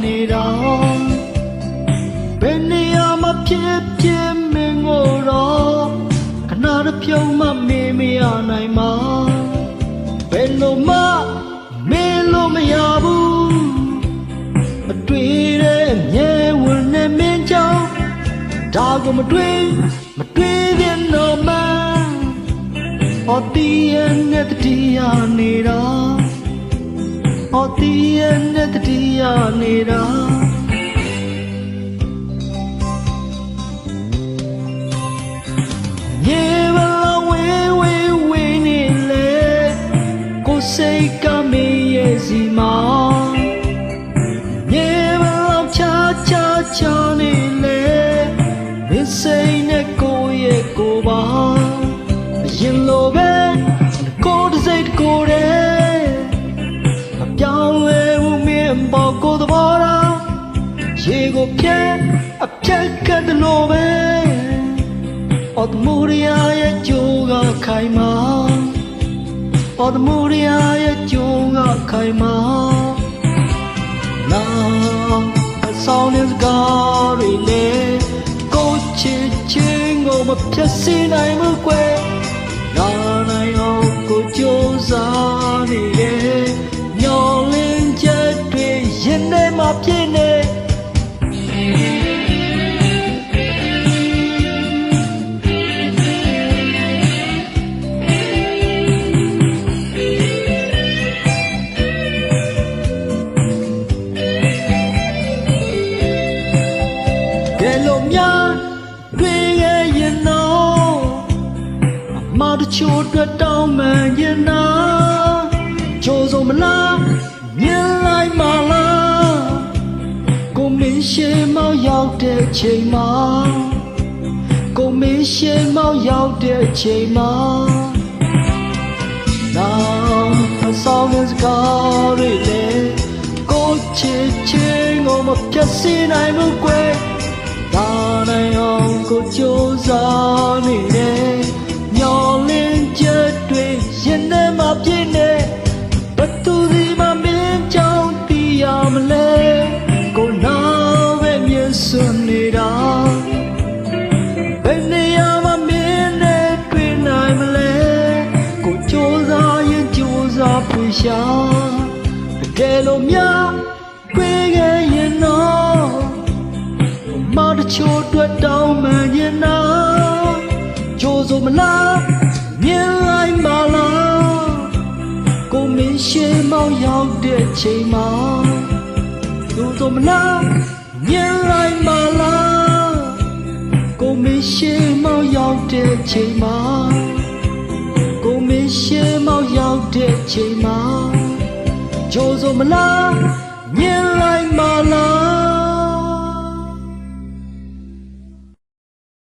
နေတော့ဘယ်နေရာမှာဖြစ်ဖြစ်မင်းကိုတော့ခဏတစ်ပြုံးမှမေးမရနိုင်မှာဘယ်လိုမှမေးလို့မရဘူးမတွေ့တဲ့မြဲဝင်နေမင်းကြောင့်ဒါကိုမတွေ့ပြန်တော့မှဟောတီးရဲ့နဲ့တတိယနေတော့ဟောတီးရဲ့နဲ့တတိယနေတော့ရေဘလောဝေးဝေးဝေးနေလေကိုစိတ်ကမေးရဲ့စီမောင်ရေဘလောချာနေလေမင်းစိတ်နဲ့ကိုရဲ့ကိုပါအရင်လိုပဲကိုတစိတ်ကိုတဲ့မပြောင်းလဲဘူးမင်းပေါ်ကိုသဘောတော့ရေကိုဖြတ်အဖြတ်ကတလို့ပဲအော်တမှုရရဲ့ကြိုးကခိုင်မာအော်တမှုရရဲ့ကြိုးကခိုင်မာနာအဆောင်နေစကားတွေလေကိုချစ်ချင်းကိုမဖြတ်စည်းနိုင်ဘူးကွယ်နာနိုင်အောင်ကိုကြိုးစားနေတယ်ညောင်းလင်းချက်တွေရင်ထဲမှာပြည့်နေတွေ့ရဲ့ရင်တော့အမတချို့အတွက်တောင်းမှန်ရင်နာကြိုးစုံမလားမြင်လိုက်မလားကိုမင်းရှေ့မောက်ရောက်တဲ့ချိန်မှာကိုမင်းရှေ့မောက်ရောက်တဲ့ချိန်မှာနောက်အဆောင်စကားတွေလေကိုချစ်ချင်းကိုမပြတ်စေနိုင်ဘူးကွယ်ဒါနိုင်အောင်ကိုကြိုးစားနေတယ်ညောင်းလင်းချက်တွေရင်ထဲမှာပြည့်နေဘသူဒီမှမင်းကြောင့်သိရမလဲကိုနာပဲမြင်စွနေတာဘယ်နေရာမှာမင်းနဲ့တွေ့နိုင်မလဲကိုကြိုးစားရင်ကြိုးစားဖွင့်ရှာတကယ်လို့များတွေ့ခဲ့ရင်တော့မတချို့အတွက်တောင်းမှန်ရင်နာကြိုးစုံမလားမြင်လိုက်မလားကိုမင်းရှေ့မောက်ရောက်တဲ့ချိန်မှာကြိုးစုံမလားမြင်လိုက်မလားကိုမင်းရှေ့မောက်ရောက်တဲ့ချိန်မှာကိုမင်းရှေ့မောက်ရောက်တဲ့ချိန်မှာကြိုးစုံမလား